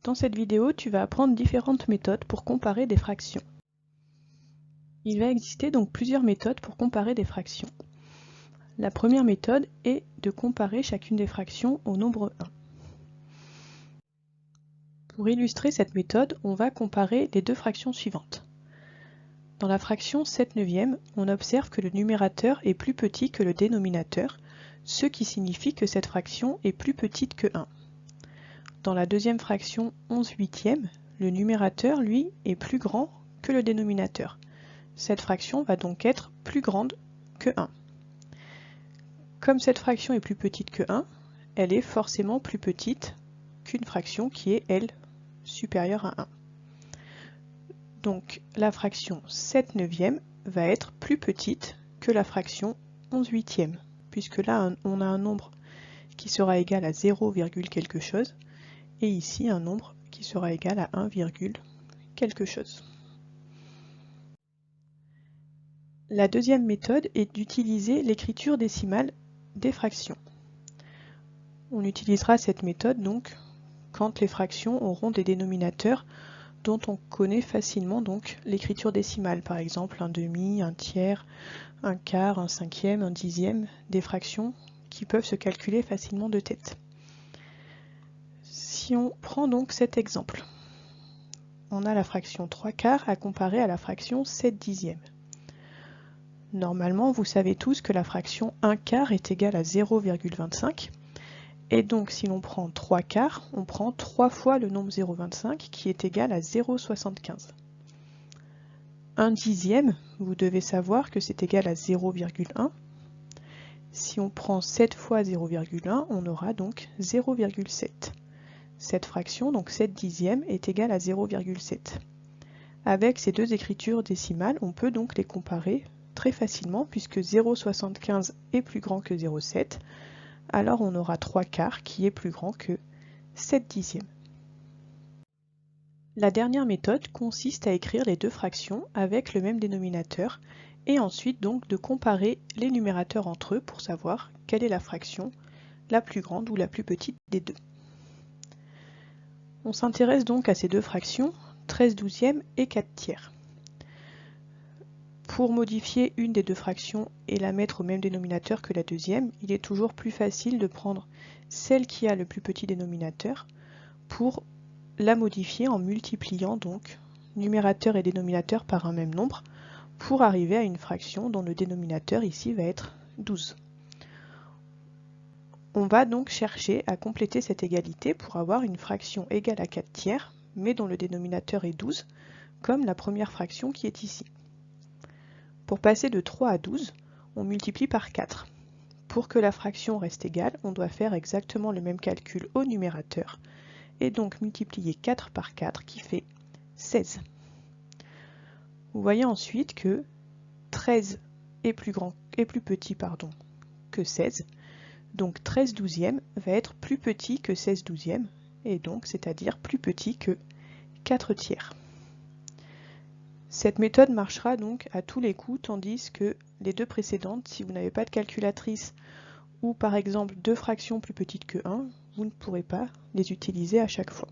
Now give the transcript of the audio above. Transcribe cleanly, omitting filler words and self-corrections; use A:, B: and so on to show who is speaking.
A: Dans cette vidéo, tu vas apprendre différentes méthodes pour comparer des fractions. Il va exister donc plusieurs méthodes pour comparer des fractions. La première méthode est de comparer chacune des fractions au nombre 1. Pour illustrer cette méthode, on va comparer les deux fractions suivantes. Dans la fraction 7/9, on observe que le numérateur est plus petit que le dénominateur, ce qui signifie que cette fraction est plus petite que 1. Dans la deuxième fraction 11/8, le numérateur, lui, est plus grand que le dénominateur. Cette fraction va donc être plus grande que 1. Comme cette fraction est plus petite que 1, elle est forcément plus petite qu'une fraction qui est, elle, supérieure à 1. Donc la fraction 7/9 va être plus petite que la fraction 11/8, puisque là on a un nombre qui sera égal à 0, quelque chose, et ici un nombre qui sera égal à 1, quelque chose. La deuxième méthode est d'utiliser l'écriture décimale des fractions. On utilisera cette méthode donc quand les fractions auront des dénominateurs dont on connaît facilement donc l'écriture décimale, par exemple un demi, un tiers, un quart, un cinquième, un dixième, des fractions qui peuvent se calculer facilement de tête. Si on prend donc cet exemple, on a la fraction 3/4 à comparer à la fraction 7/10. Normalement, vous savez tous que la fraction 1/4 est égale à 0,25. Et donc, si l'on prend 3/4, on prend 3 fois le nombre 0,25 qui est égal à 0,75. 1/10, vous devez savoir que c'est égal à 0,1. Si on prend 7 fois 0,1, on aura donc 0,7. Cette fraction, donc 7/10, est égale à 0,7. Avec ces deux écritures décimales, on peut donc les comparer très facilement puisque 0,75 est plus grand que 0,7. Alors on aura 3/4 qui est plus grand que 7/10. La dernière méthode consiste à écrire les deux fractions avec le même dénominateur et ensuite donc de comparer les numérateurs entre eux pour savoir quelle est la fraction la plus grande ou la plus petite des deux. On s'intéresse donc à ces deux fractions, 13/12 et 4/3. Pour modifier une des deux fractions et la mettre au même dénominateur que la deuxième, il est toujours plus facile de prendre celle qui a le plus petit dénominateur pour la modifier en multipliant donc numérateur et dénominateur par un même nombre pour arriver à une fraction dont le dénominateur ici va être 12. On va donc chercher à compléter cette égalité pour avoir une fraction égale à 4/3 mais dont le dénominateur est 12 comme la première fraction qui est ici. Pour passer de 3 à 12, on multiplie par 4. Pour que la fraction reste égale, on doit faire exactement le même calcul au numérateur, et donc multiplier 4 par 4 qui fait 16. Vous voyez ensuite que 13 est plus petit que 16, donc 13/12 va être plus petit que 16/12, et donc c'est-à-dire plus petit que 4/3. Cette méthode marchera donc à tous les coups, tandis que les deux précédentes, si vous n'avez pas de calculatrice ou par exemple deux fractions plus petites que 1, vous ne pourrez pas les utiliser à chaque fois.